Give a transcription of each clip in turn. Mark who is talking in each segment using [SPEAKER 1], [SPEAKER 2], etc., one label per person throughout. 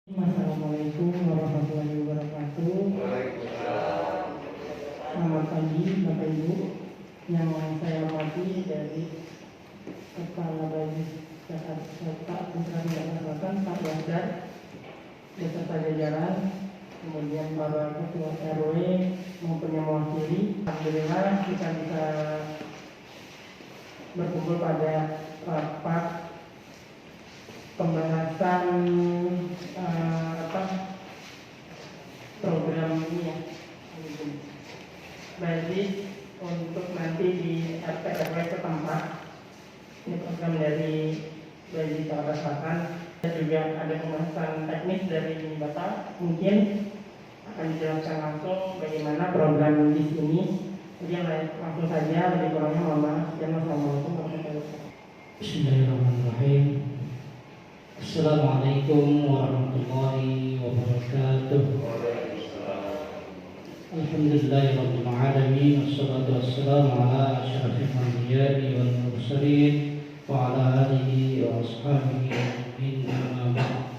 [SPEAKER 1] Assalamualaikum warahmatullahi wabarakatuh. Selamat pagi Bapak Ibu yang saya hormati dari Kepala Basis Jakarta Putra Selatan Pak Wajad beserta jajaran, kemudian para ketua RW maupun yang mewakili. Alhamdulillah kita bisa berkumpul pada rapat pembahasan program ini ya, basis untuk nanti di RT RW setempat. Ini program dari Basis Jakarta Selatan. Dan juga ada pembahasan teknis dari Bapak, mungkin akan dijelaskan langsung bagaimana program di sini. Jadi langsung saja, lebih kurangnya mohon maaf. Wassalamualaikum warahmatullahi wabarakatuh.
[SPEAKER 2] Bismillahirrahmanirrahim. Assalamualaikum warahmatullahi wabarakatuh. Alhamdulillahirabbil alamin, wassalatu wassalamu ala asyrafil anbiya'i wal mursalin wa ala alihi wa ashabihi ajmain, amma ba'd.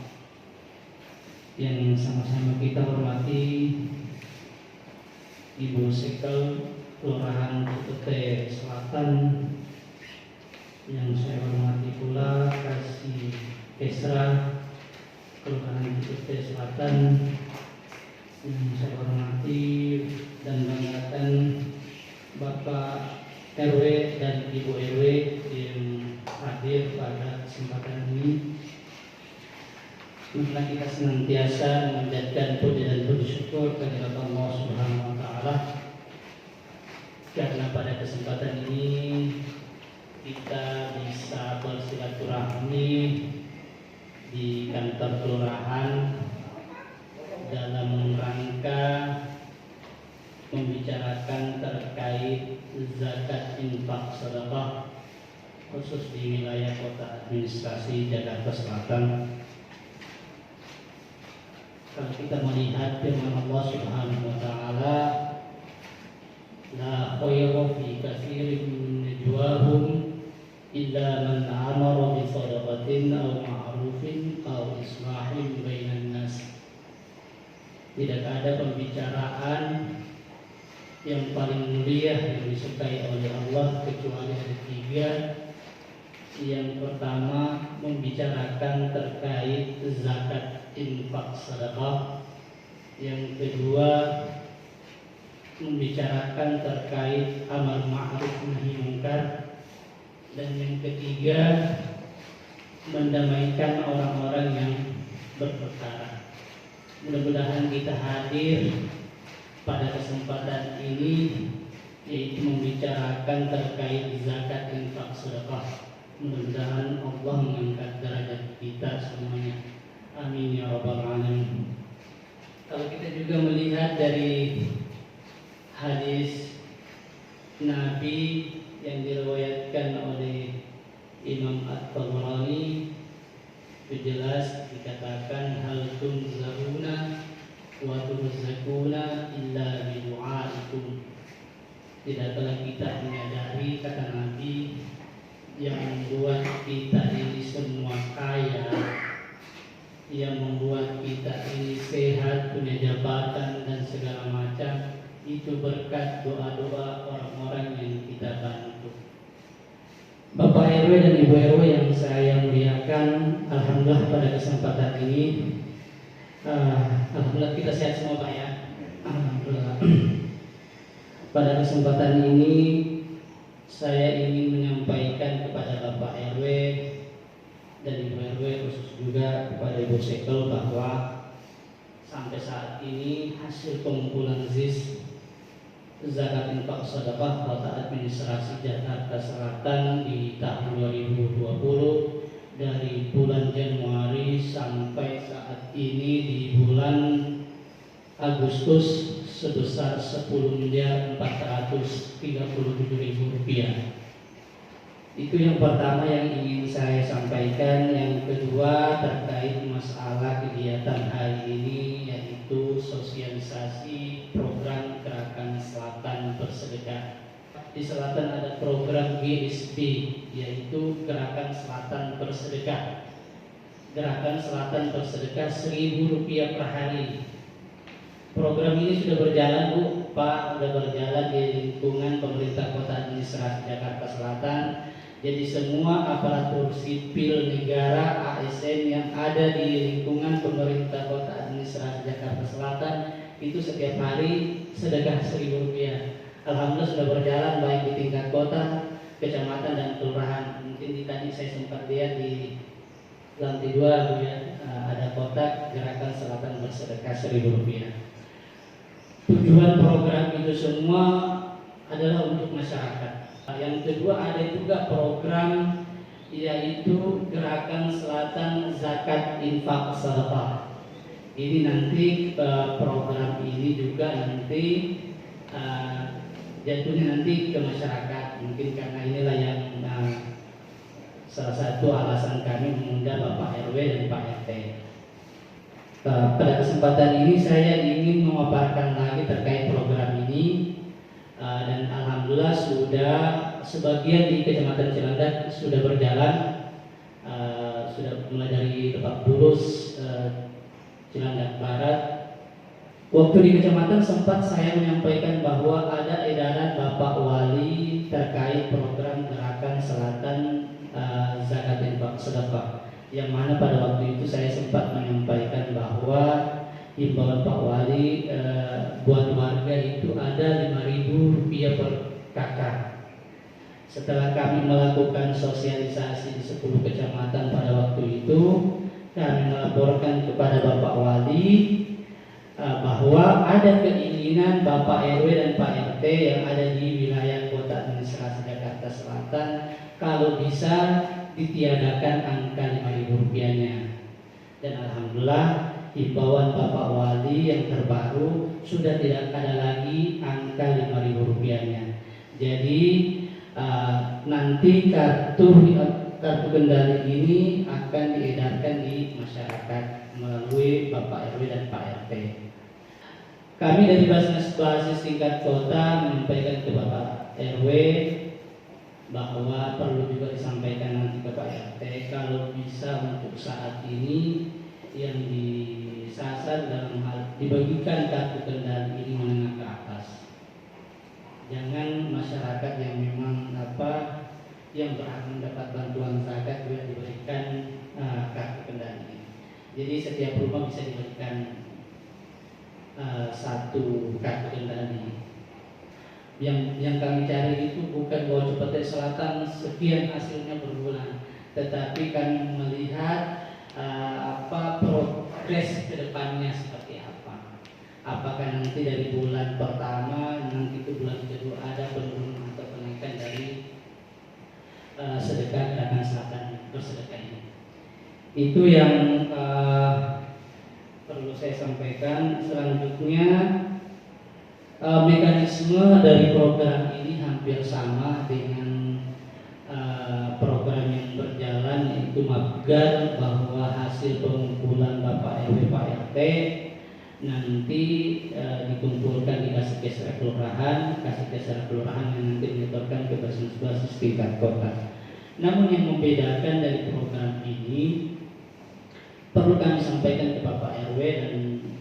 [SPEAKER 2] Yang sama-sama kita hormati Ibu Sekel Kelurahan Cipete Selatan, yang saya hormati pula Kasih Kesra Kelurahan Cipete Selatan, yang saya hormati dan banggakan Bapak RW dan Ibu RW yang hadir pada kesempatan ini. Maka kita senantiasa memanjatkan puji dan puji syukur kepada Allah Subhanahu wa Ta'ala, karena pada kesempatan ini kita bisa bersilaturahmi di kantor kelurahan dalam rangka membicarakan terkait zakat infak sedekah khusus di wilayah kota administrasi Jakarta Selatan. Kalau kita melihat firman Allah Subhanahu wa Ta'ala, la khayra fi katsirin min najwahum illa man amara bi shadaqatin aw ma'rufin aw islahin bainan nas. Tidak ada pembicaraan yang paling mulia yang disukai oleh Allah kecuali ada tiga. Yang pertama, membicarakan terkait zakat infak sedekah. Yang kedua, membicarakan terkait amar ma'ruf nahi munkar. Dan yang ketiga, mendamaikan orang-orang yang berperkara. Mudah-mudahan kita hadir pada kesempatan ini, yaitu membicarakan terkait zakat infak sedekah. Mudah-mudahan Allah mengangkat derajat kita semuanya. Amin ya rabbal alamin. Kalau kita juga melihat dari hadis Nabi yang diriwayatkan oleh Imam At-Tabarani, jelas dikatakan hal tunzaruna wa turzakuna illa bi du'aikum. Tidaklah kita menyadari, kata Nabi, yang membuat kita ini semua kaya, yang membuat kita ini sehat, punya jabatan dan segala macam, itu berkat doa-doa orang-orang yang kita bantu. Bapak RW dan Ibu RW yang saya muliakan, alhamdulillah pada kesempatan ini, alhamdulillah kita sehat semua Pak ya. Alhamdulillah. Pada kesempatan ini saya ingin menyampaikan kepada Bapak RW dan Ibu RW, khusus juga kepada Ibu Sekel, bahwa sampai saat ini hasil pengumpulan ZIS zakat infak sedekah kota administrasi Jakarta Selatan di tahun 2020 dari bulan Januari sampai saat ini di bulan Agustus sebesar Rp10.437.000. Itu yang pertama yang ingin saya sampaikan. Yang kedua terkait masalah kegiatan hari ini, yaitu sosialisasi program Gerakan Selatan Bersedekah. Di Selatan ada program GSB, yaitu Gerakan Selatan Bersedekah. Gerakan Selatan Bersedekah Rp1.000 per hari. Program ini sudah berjalan Bu, Pak, sudah berjalan di lingkungan pemerintah Kota Administrasi Jakarta Selatan. Jadi semua aparatur sipil negara ASN yang ada di lingkungan pemerintah Kota Administrasi Jakarta Selatan itu setiap hari sedekah Rp1.000. Alhamdulillah sudah berjalan baik di tingkat kota, kecamatan dan kelurahan. Mungkin tadi saya sempat lihat di lantai 2 Bu ya, ada kotak gerakan Selatan Bersedekah Rp1.000. Tujuan program itu semua adalah untuk masyarakat. Yang kedua ada juga program yaitu Gerakan Selatan Zakat Infak Sedekah. Ini nanti program ini juga nanti jatuhnya nanti ke masyarakat. Mungkin karena inilah yang salah satu alasan kami mengundang Bapak RW dan Pak RT. Pada kesempatan ini saya ingin memaparkan lagi terkait program ini, dan alhamdulillah sudah sebagian di Kecamatan Cilandak sudah berjalan, sudah mulai dari Lebak Bulus, Cilandak Barat. Waktu di kecamatan sempat saya menyampaikan bahwa ada edaran Bapak Wali terkait program Gerakan Selatan Zakat Infak Sedekah, yang mana pada waktu itu saya sempat menyampaikan bahwa himbauan Pak Wali buat warga itu ada Rp5.000 per kakak. Setelah kami melakukan sosialisasi di 10 kecamatan pada waktu itu, kami melaporkan kepada Bapak Wali bahwa ada keinginan Bapak RW dan Pak RT yang ada di wilayah Kota Administrasi Jakarta Selatan kalau bisa ditiadakan angka Rp5.000-nya. Dan alhamdulillah himbauan Bapak Wali yang terbaru sudah tidak ada lagi angka Rp5.000-nya. Jadi nanti kartu kendali ini akan diedarkan di masyarakat melalui Bapak RW dan Pak RT. Kami dari Basnas Basis tingkat kota menyampaikan ke Bapak RW bahwa perlu juga disampaikan nanti ke Pak RT kalau bisa untuk saat ini yang disasar dalam hal dibagikan kartu kendali ini menengah ke atas. Jangan masyarakat yang memang yang berhak mendapat bantuan zakat juga diberikan kartu kendali. Jadi setiap rumah bisa diberikan satu kartu kendali. Yang kami cari itu bukan bahwa Cipete Selatan sekian hasilnya per bulan, tetapi kami melihat progres kedepannya seperti apa. Apakah nanti dari bulan pertama nanti ke bulan kedua ada penurunan atau kenaikan dari sedekah Gerakan Selatan Bersedekah ini. Itu yang perlu saya sampaikan. Selanjutnya mekanisme dari program ini hampir sama dengan program yang berjalan, yaitu magar, bahwa hasil pengumpulan Bapak RW Pak RT nanti dikumpulkan di Kasih Kelurahan yang nanti menyetorkan ke basis tingkat kota. Namun yang membedakan dari program ini perlu kami sampaikan ke Bapak RW dan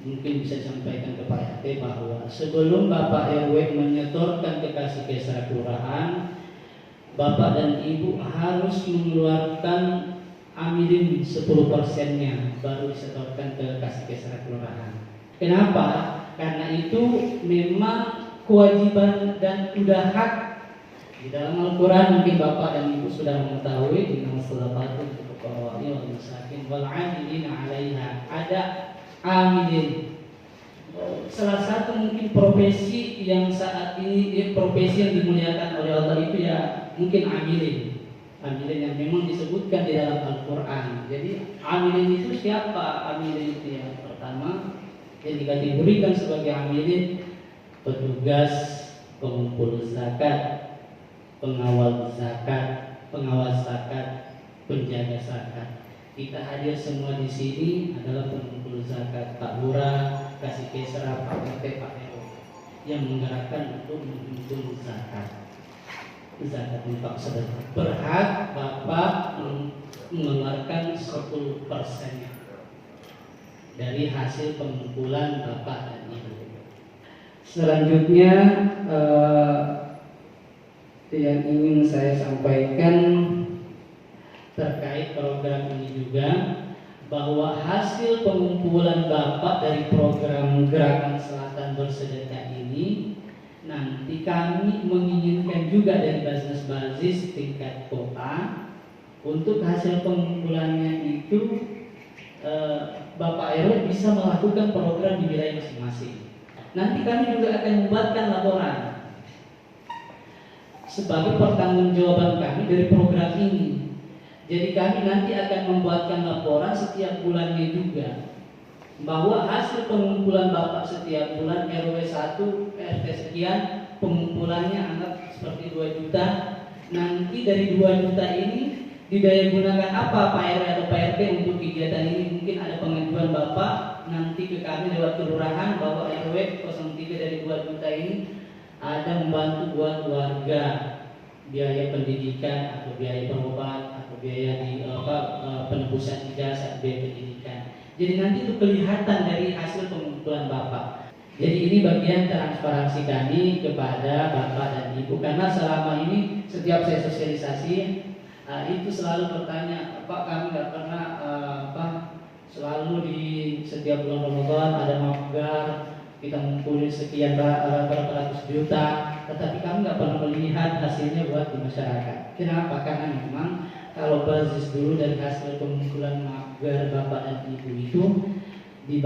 [SPEAKER 2] mungkin bisa disampaikan ke Pak RT bahwa sebelum Bapak RW menyetorkan ke Kasih Kelurahan, Bapak dan Ibu harus mengeluarkan amilin 10%-nya baru disetorkan ke Kasih Kelurahan. Kenapa? Karena itu memang kewajiban dan udah hak di dalam Al-Quran. Mungkin Bapak dan Ibu sudah mengetahui innamas shadaqatu lil fuqara'i wal masakin wal 'amilina 'alaiha. Ada amilin. Salah satu mungkin profesi yang saat ini profesi yang dimuliakan oleh Allah itu ya mungkin amilin yang memang disebutkan di dalam Al-Quran. Jadi amilin itu siapa? Amilin itu yang pertama yang dikategorikan sebagai amilin petugas pengumpul zakat, pengawal zakat, penjaga zakat. Kita hadir semua di sini adalah pengumpul zakat, Pak Lurah, Kasih Kesra, Pak RT, Pak RW yang menggerakkan untuk menghimpun zakat infak sedekah. Berhak Bapak mengeluarkan 10% dari hasil pengumpulan Bapak dan Ibu. Selanjutnya yang ingin saya sampaikan terkait program ini juga, bahwa hasil pengumpulan Bapak dari program Gerakan Selatan Bersedekah ini nanti kami menginginkan juga dari Basnas tingkat kota untuk hasil pengumpulannya itu Bapak RW bisa melakukan program di wilayah masing-masing. Nanti kami juga akan membuatkan laporan sebagai pertanggungjawaban kami dari program ini. Jadi kami nanti akan membuatkan laporan setiap bulannya juga, bahwa hasil pengumpulan Bapak setiap bulan RW 1 RT sekian pengumpulannya anggap seperti 2 juta. Nanti dari 2 juta ini didaya gunakan apa Pak RW atau Pak RT untuk kegiatan ini. Mungkin ada pengajuan Bapak nanti ke kami lewat kelurahan bahwa RW 03 dari 2 juta ini ada membantu buat warga biaya pendidikan atau biaya berobat atau biaya di penebusan ijazah, biaya pendidikan. Jadi nanti itu kelihatan dari hasil pengumpulan Bapak. Jadi ini bagian transparansi kami kepada Bapak dan Ibu, karena selama ini setiap saya sosialisasi itu selalu bertanya, Pak, kami nggak pernah selalu di setiap bulan Ramadan ada mafgar, kita mengumpulin sekian berapa ratus juta, tetapi kami nggak pernah melihat hasilnya buat di masyarakat. Kenapa? Karena memang kalau basis dulu dari hasil pengumpulan mafgar Bapak dan Ibu itu di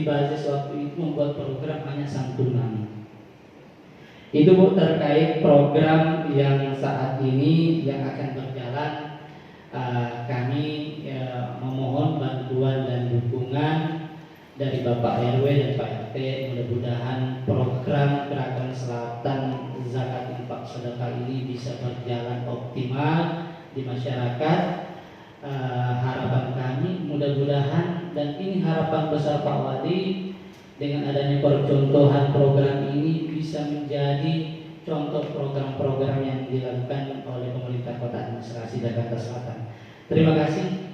[SPEAKER 2] basis waktu itu membuat program hanya santunan. Itu Bu terkait program yang saat ini yang akan berjalan. Kami memohon bantuan dan dukungan dari Bapak RW dan Pak RT. Mudah-mudahan program Gerakan Selatan Zakat Infak Sedekah ini bisa berjalan optimal di masyarakat. Harapan kami mudah-mudahan, dan ini harapan besar Pak Wali, dengan adanya percontohan program ini bisa menjadi contoh program-program yang dilakukan oleh pemerintah Kota Administrasi Jakarta Selatan. Terima kasih.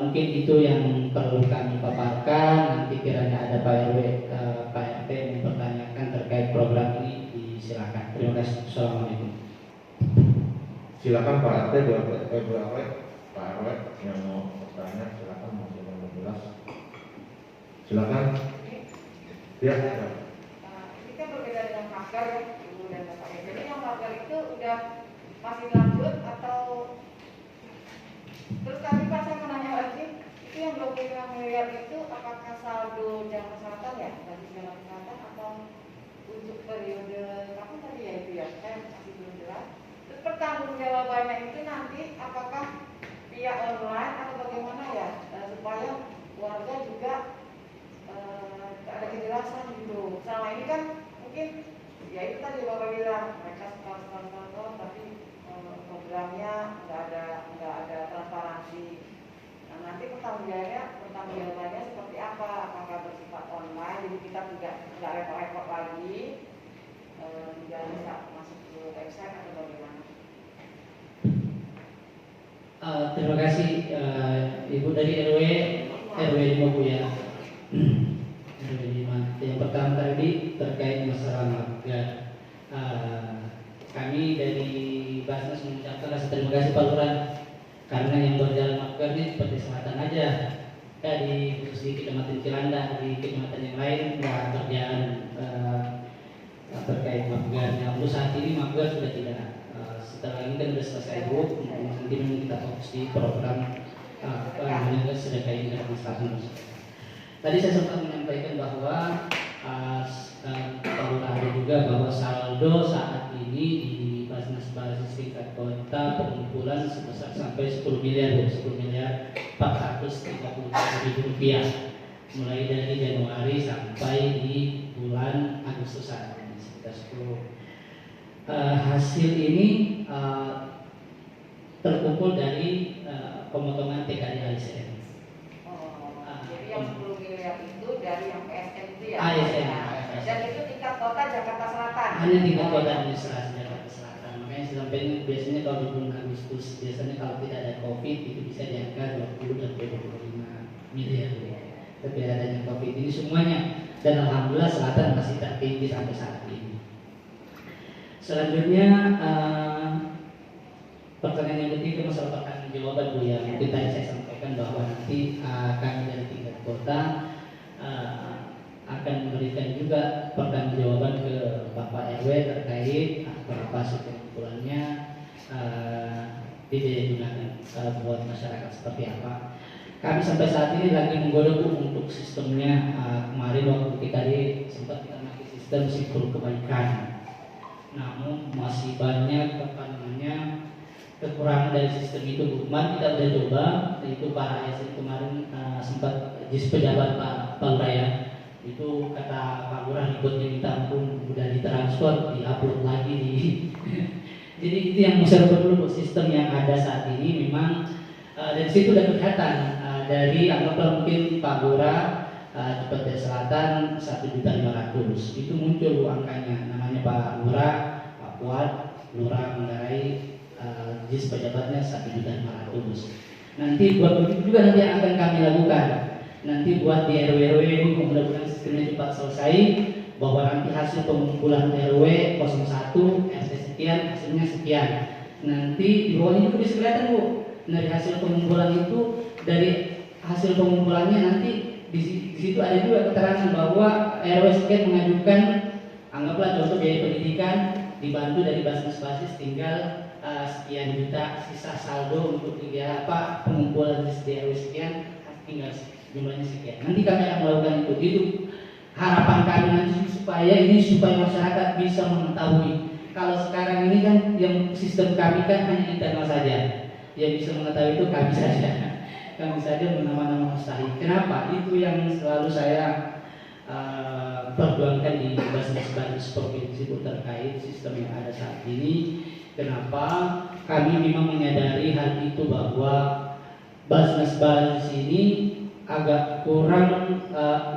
[SPEAKER 2] Mungkin itu yang perlu kami paparkan. Nanti kiranya ada Pak RW, Pak RT mempertanyakan terkait program ini, disilakan. Terima kasih. Assalamualaikum.
[SPEAKER 3] Silakan Pak RT, Pak RW yang mau bertanya, silakan mau jelas. Silakan. Ya.
[SPEAKER 4] Ini kan berbeda dengan masker ya, Ibu dan Bapak. Jadi yang masker itu udah masih lanjut atau terus tadi Pak saya mau nanya lagi, itu yang 25 miliar itu apakah saldo jangka selatan ya, bagi jangka selatan atau untuk periode kapan tadi ya itu ya? Saya masih belum jelas. Terus pertanggungjawabannya itu nanti apakah via online atau bagaimana ya, supaya warga juga ada kejelasan gitu. Selama ini kan mungkin ya itu tadi Bapak bilang mereka sekolah tapi programnya nggak ada transparansi. Nah, nanti pertanggungjawabannya seperti apa? Apakah bersifat online? Jadi kita tidak repot-repot lagi, tidak bisa masuk ke website atau bagaimana?
[SPEAKER 2] Terima kasih Ibu dari RW 5 Bu ya. RW 5. Yang pertama tadi terkait masalah mafgar. Kami dari Basnas mengucapkan rasa terima kasih Pak Lurah, karena yang berjalan mafgar ini seperti selatan aja. Di khusus di Kecamatan Cilandak, di kecamatan yang lain nggak berjalan terkait mafgarnya. Untuk saat ini mafgar sudah tidak. Setelah ini kan sudah selesai Bu, nanti kita fokus di program sedekah ini dari Selatan. Tadi saya sempat menyampaikan bahwa perlu ada juga bahwa saldo saat ini di Basnas tingkat kota pengumpulan sebesar sampai 10 miliar 430 rupiah, mulai dari Januari sampai di bulan Agustus saat ini sekitar 10. Hasil ini terkumpul dari pemotongan TKI ASN.
[SPEAKER 4] Jadi yang 10 miliar itu dari yang PSN itu ya?
[SPEAKER 2] ASN.
[SPEAKER 4] Dan itu tingkat kota Jakarta Selatan?
[SPEAKER 2] Hanya tingkat kota administrasi Jakarta Selatan. Makanya sudah sampaikan biasanya kalau di bulan Agustus biasanya kalau tidak ada COVID itu bisa di angka 20 sampai 25 miliar. Tapi adanya COVID ini semuanya, dan alhamdulillah selatan masih tertinggi sampai saat ini. Selanjutnya pertanyaan yang ketiga masalah pertanyaan jawaban Bu ya. Mungkin tadi saya sampaikan bahwa nanti kami dari tingkat kota akan memberikan juga pertanyaan jawaban ke Bapak RW terkait apa hasil pengumpulannya digunakan buat masyarakat seperti apa. Kami sampai saat ini lagi menggodok untuk sistemnya. Kemarin waktu kita sempat kita pakai sistem simpul kebaikan, namun masih banyak kekurangan dari sistem itu. Kemarin kita udah coba, itu para ASN kemarin sempat jis pejabat Pak Lurah itu kata Pak Lurah ributnya minta ampun, udah ditransfer, diupload lagi di jadi itu yang bisa perlu sistem yang ada saat ini memang dari situ udah kelihatan dari anggaplah mungkin Pak Lurah Cepete Selatan 1.500.000 itu muncul angkanya, namanya Pak Lurah, Pak Fuad, Lurah Manggarai, jis pejabatnya 1.500.000. Nanti buat begitu juga nanti akan kami lakukan. Nanti buat di RW ini mudah-mudahan sistemnya cepat selesai, bahwa nanti hasil pengumpulan RW 01 RT sekian hasilnya sekian. Nanti di bawah itu bisa kelihatan Bu, dari hasil pengumpulan itu, dari hasil pengumpulannya nanti di situ ada juga keterangan bahwa RW sekian mengajukan, anggaplah contoh biaya pendidikan dibantu dari basis tinggal sekian juta, sisa saldo untuk pengumpulan di RW sekian tinggal jumlahnya sekian. Nanti kami akan melakukan itu harapan kami nanti supaya masyarakat bisa mengetahui. Kalau sekarang ini kan yang sistem kami kan hanya internal saja, yang bisa mengetahui itu kami saja nama-nama mustahil. Kenapa? Itu yang selalu saya perjuangkan di basis provinsi terkait sistem yang ada saat ini. Kenapa? Kami memang menyadari hal itu bahwa basis ini agak kurang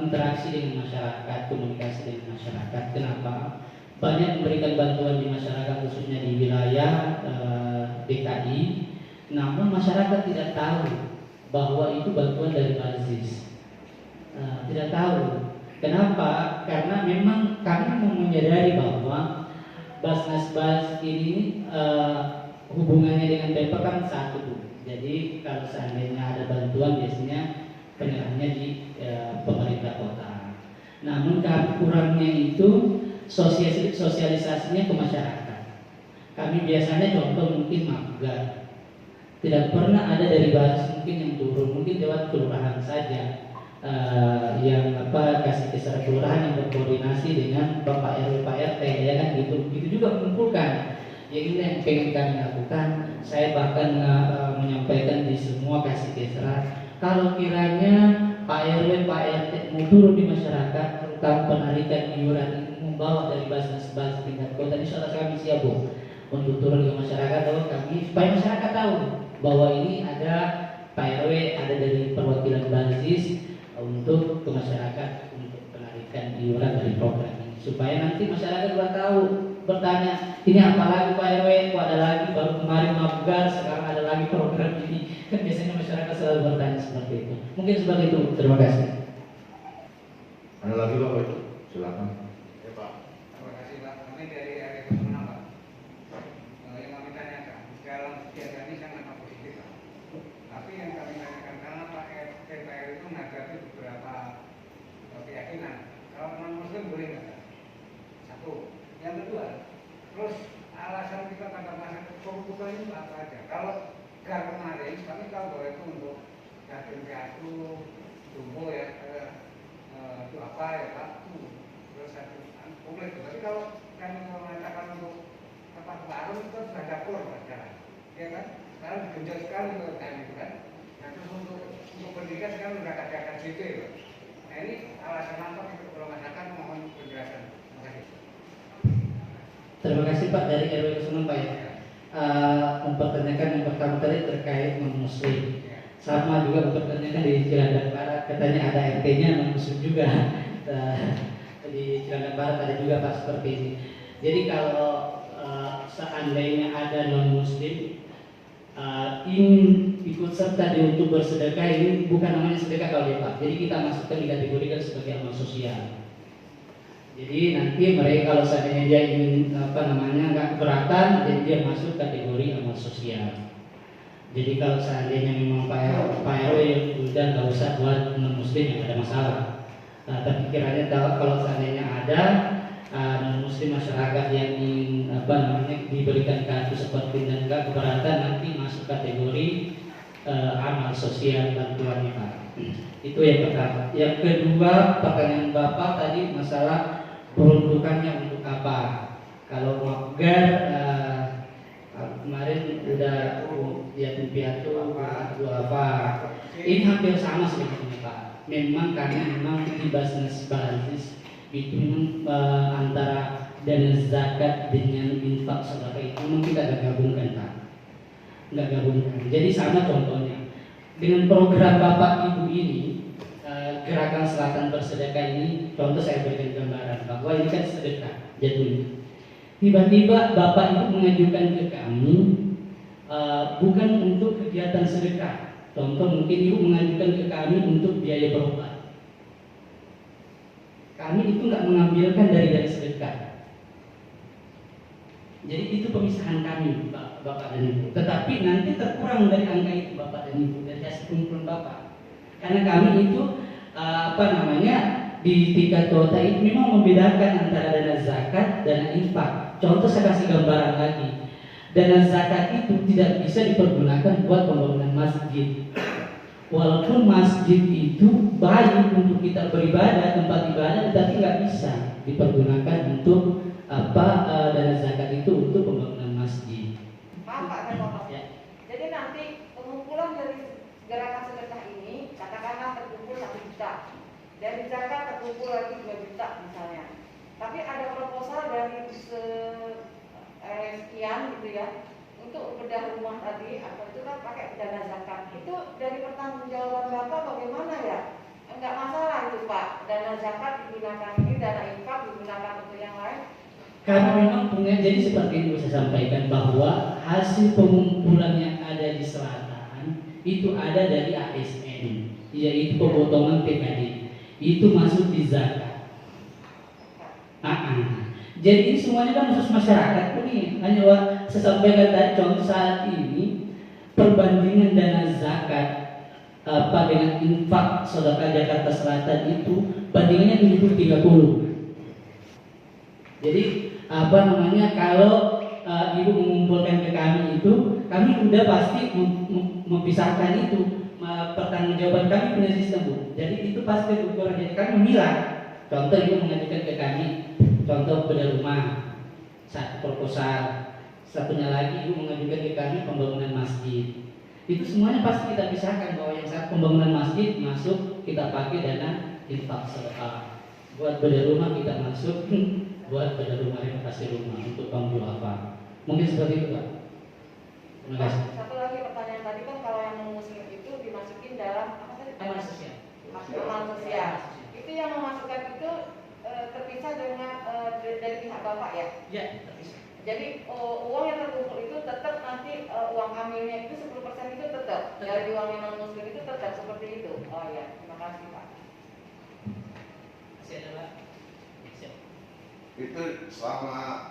[SPEAKER 2] interaksi dengan masyarakat, komunikasi dengan masyarakat. Kenapa? Banyak memberikan bantuan di masyarakat khususnya di wilayah DKI, namun masyarakat tidak tahu bahwa itu bantuan dari basis. Tidak tahu. Kenapa? Karena memang kami menyadari bahwa Basnas ini hubungannya dengan Pemprov kan satu. Jadi kalau seandainya ada bantuan biasanya penyerahannya di pemerintah kota. Namun kurangnya itu sosialisasinya ke masyarakat. Kami biasanya contoh mungkin magang, tidak pernah ada dari basis mungkin yang turun, mungkin lewat kelurahan saja. Yang kasih kisah kelurahan yang berkoordinasi dengan Bapak RW Pak RT ya kan gitu. Itu juga mengumpulkan. Yang ini yang pengen kami lakukan. Saya bahkan menyampaikan di semua kasih kisah. Kalau kiranya Pak RW Pak RT mau turun di masyarakat, terutama penarikan iuran ini membawa dari basis tingkat kota, insya Allah kami siap Bu untuk turun ke masyarakat, supaya masyarakat tahu bahwa ini ada Pak RW, ada dari perwakilan basis untuk ke masyarakat untuk penarikan iuran dari program ini, supaya nanti masyarakat juga tahu, bertanya ini apa lagi Pak RW, kok ada lagi, baru kemarin Mabgar, sekarang ada lagi program ini. Kan biasanya masyarakat selalu bertanya seperti itu. Mungkin seperti itu. Terima kasih.
[SPEAKER 3] Ada lagi Bapak itu? Silakan.
[SPEAKER 5] Ya Pak. Terima kasih Pak. Kami dari RW 06 Pak. Yang kami tanyakan dalam kegiatan ini sangat positif Pak. Tapi yang kami tanyakan karena Pak RW itu menghadapi beberapa keyakinan. Kalau non Muslim boleh nggak? Satu. Yang kedua, terus alasan kita pada masa kebutuhan itu apa aja? Kalau kemarin kami tahu bahwa itu untuk yakin piatu, tumbuh ya, itu apa ya Pak? Terus publik. Tapi kalau kami mengatakan untuk tempat baru itu sudah dapur Pak jalan, ya kan? Sekarang digenjot sekali untuk itu kan. Nah terus untuk pendidikan sekarang sudah ada KJT Pak. Nah ini alasan apa untuk kalau masyarakat mohon penjelasan. Terima kasih.
[SPEAKER 2] Terima kasih Pak dari RW 06 Pak ya. Mempertanyakan yang pertama tadi terkait non-muslim. Sama juga mempertanyakan di Cilandak Barat, katanya ada RT-nya non-muslim juga. Di Cilandak Barat ada juga Pak seperti ini. Jadi kalau seandainya ada non muslim ingin ikut serta di untuk bersedekah, ini bukan namanya sedekah kalau dia Pak. Jadi kita masukkan dikategorikan sebagai amal sosial. Jadi nanti mereka kalau seandainya dia ingin nggak keberatan, jadi dia masuk kategori amal sosial. Jadi kalau seandainya memang Pak RW udah nggak usah buat non muslim yang ada masalah. Tapi kiranya kalau seandainya ada non muslim masyarakat yang ingin diberikan kartu seperti dan nggak keberatan, nanti masuk kategori amal sosial bantuannya Pak. Itu yang pertama. Yang kedua, pertanyaan Bapak tadi masalah peruntukannya untuk apa? Kalau magar kemarin udah yatim piatu apa? Ini hampir sama sebetulnya Pak. Memang karena memang di basis itu antara dana zakat dengan infak sedekah itu memang kita nggak gabungkan Pak. Nggak gabungkan. Jadi sama contohnya dengan program Bapak Ibu ini, Gerakan Selatan Bersedekah ini, contoh saya berikan gambaran bahwa ini kan sedekah jatuhnya. Tiba-tiba Bapak Ibu mengajukan ke kami bukan untuk kegiatan sedekah. Contoh mungkin Ibu mengajukan ke kami untuk biaya berobat. Kami itu nggak mengambilkan dari sedekah. Jadi itu pemisahan kami Bapak dan Ibu. Tetapi nanti terkurang dari angka itu Bapak dan Ibu dari hasil kumpulan Bapak. Karena kami itu di tingkat kota itu memang membedakan antara dana zakat dan infak. Contoh saya kasih gambaran lagi. Dana zakat itu tidak bisa dipergunakan buat pembangunan masjid. Walaupun masjid itu baik untuk kita beribadah, tempat ibadah, tapi nggak bisa dipergunakan untuk dana zakat itu untuk pembangunan masjid.
[SPEAKER 4] Maaf Pak, saya potong.
[SPEAKER 2] Ya.
[SPEAKER 4] Jadi nanti pengumpulan dari gerakan sedekah ini katakanlah terkumpul 1 juta. Dari zakat terkumpul lagi 2 juta misalnya. Tapi ada proposal dari sekian gitu ya untuk bedah rumah tadi atau itu kan pakai dana zakat. Itu dari pertanggungjawaban Bapak bagaimana ya? Enggak masalah itu Pak. Dana zakat digunakan ini, dana infak digunakan untuk yang lain.
[SPEAKER 2] Karena memang punya, jadi seperti itu saya sampaikan bahwa hasil pengumpulan yang ada di selatan itu ada dari ASN, yaitu pemotongan PKD, itu masuk di zakat. Jadi ini semuanya kan khusus masyarakat ini. Hanya saya sampaikan tadi contoh saat ini perbandingan dana zakat dengan infak sedekah Jakarta Selatan itu bandingannya 70-30. Jadi kalau Ibu mengumpulkan ke kami itu, kami sudah pasti memisahkan itu. Pertanggungjawaban kami punya sistem Bu. Jadi itu pasti ukuran. Jadi kami memilah. Contoh Ibu mengajukan ke kami, contoh bedah rumah, satu proposal. Satunya lagi Ibu mengajukan ke kami pembangunan masjid. Itu semuanya pasti kita pisahkan bahwa yang saat pembangunan masjid masuk kita pakai dana infak sedekah. Buat bedah rumah kita masuk buat pada rumah renovasi rumah untuk bangku apa. Mungkin seperti itu Pak. Terima kasih.
[SPEAKER 4] Satu lagi pertanyaan tadi kan kalau yang muslim itu dimasukin dalam apa tadi?
[SPEAKER 2] Amal sosial.
[SPEAKER 4] Amal sosial. Itu yang memasukkan itu terpisah dengan dari pihak Bapak ya?
[SPEAKER 2] Ya, terpisah.
[SPEAKER 4] Jadi uang yang terkumpul itu tetap nanti uang amilnya itu 10% itu tetap dari uang yang non muslim itu tetap seperti itu. Oh ya, terima kasih Pak.
[SPEAKER 2] Masih ada Pak?
[SPEAKER 3] Itu selama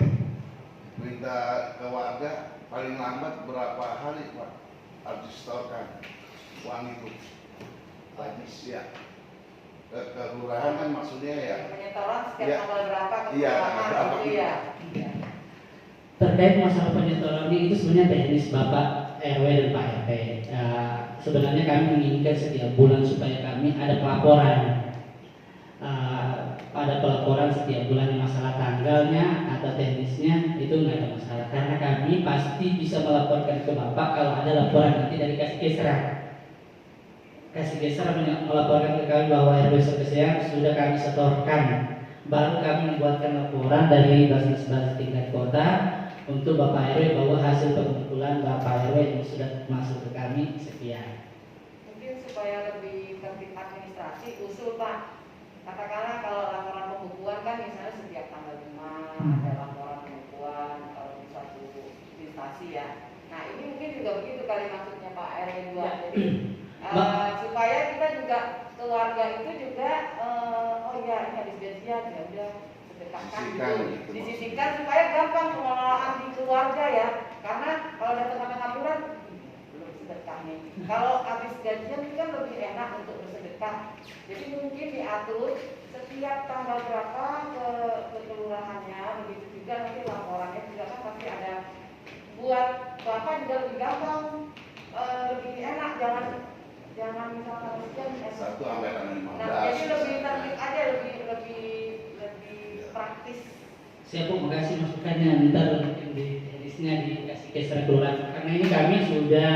[SPEAKER 3] minta ke warga paling lambat berapa hari Pak harus disetorkan uang itu? Habis ya ke kelurahan kan maksudnya ya.
[SPEAKER 4] Penyetoran setiap
[SPEAKER 3] Ya.
[SPEAKER 4] tanggal berapa ke
[SPEAKER 3] Iya,
[SPEAKER 4] kelurahan
[SPEAKER 3] berapa
[SPEAKER 4] gitu ya.
[SPEAKER 2] Terkait masalah penyetoran ini itu sebenarnya teknis Bapak RW dan Pak RT. Sebenarnya kami menginginkan setiap bulan supaya kami ada pelaporan. Ada pelaporan setiap bulan masalah tanggalnya atau teknisnya itu nggak ada masalah karena kami pasti bisa melaporkan ke Bapak kalau ada laporan nanti dari Kasih Gesra melaporkan ke kami bahwa RW Sepeseang sudah kami setorkan, baru kami membuatkan laporan dari basis tingkat kota untuk Bapak RW bahwa hasil pengumpulan Bapak RW yang sudah masuk ke kami sekian.
[SPEAKER 4] Mungkin supaya lebih tertib administrasi usul Pak. Katakanlah kalau laporan pembukuan kan misalnya setiap tanggal 5 ada laporan pembukuan, kalau bisa investasi ya. Nah ini mungkin juga begitu kali maksudnya Pak RW 2.
[SPEAKER 2] Ya.
[SPEAKER 4] Jadi supaya kita juga keluarga itu juga oh iya ini habis gajian ya udah sedekahkan gitu, disisihkan supaya gampang pengelolaan di keluarga ya. Karena kalau ada tengah-tengah bulan belum sedekah nih. Kalau habis gajian itu kan lebih enak untuk bersedekah. Jadi mungkin diatur setiap tanggal berapa ke kelurahannya, begitu juga nanti laporannya juga kan pasti ada. Buat bapak juga lebih gampang, lebih enak, jangan misalkan sekian
[SPEAKER 3] Satu anggaran 15.
[SPEAKER 4] nah jadi lebih tertib aja, lebih praktis.
[SPEAKER 2] Saya pun makasih masukannya, ntar yang di teknisnya dikasih ke secara kelurahan. Karena ini kami sudah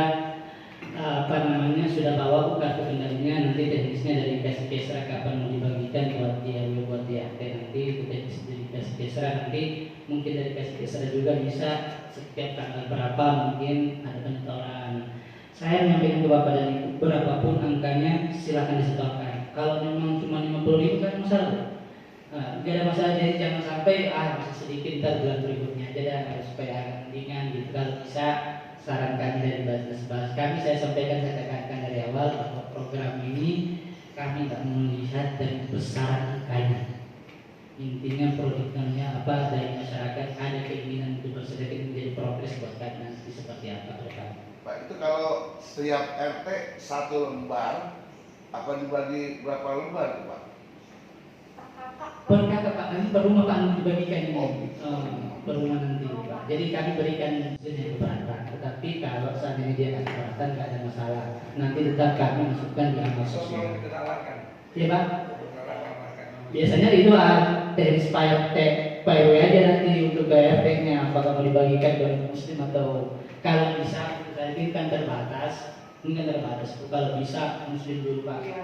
[SPEAKER 2] sudah bawa kartu kendalinya, nanti teknisnya dari kasih kesra kapan mau dibagikan buat dia buat DAT nanti itu teknis dari kasih kesra, nanti mungkin dari kasih kesra juga bisa setiap tanggal berapa mungkin ada penyetoran. Saya menyampaikan ke Bapak dan Ibu berapapun angkanya silakan disetorkan. Kalau memang cuma 50.000 kan masalah. Nggak ada masalah, jadi jangan sampai masih sedikit ntar bulan berikutnya aja dah, harus supaya ringan gitu. Kalau bisa saran kami dari Basnas kami saya sampaikan, saya tekankan dari awal bahwa program ini kami tak melihat dari besaran angkanya. Intinya produknya apa dari masyarakat ada keinginan untuk bersedekah menjadi progres buat kami nanti seperti apa ke depan.
[SPEAKER 3] Pak, itu kalau setiap RT 1 lembar, apa dibagi berapa lembar tuh, Pak?
[SPEAKER 2] Per kakak Pak, nanti per rumah Pak nanti dibagikan ini.
[SPEAKER 3] Oh.
[SPEAKER 2] Per rumah nanti Pak. Jadi kami berikan yang keberatan. Tetapi kalau seandainya dia nggak keberatan nggak ada masalah. Nanti tetap kami masukkan di amal
[SPEAKER 5] So,
[SPEAKER 2] sosial.
[SPEAKER 5] mau kita tawarkan.
[SPEAKER 2] Iya Pak.
[SPEAKER 5] Tawarkan.
[SPEAKER 2] Biasanya itu teknis Pak RW aja nanti untuk ke RT-nya apakah mau dibagikan ke muslim atau kalau bisa tadi kan terbatas, ini kan terbatas. Kalau bisa muslim dulu Pak.
[SPEAKER 4] Iya,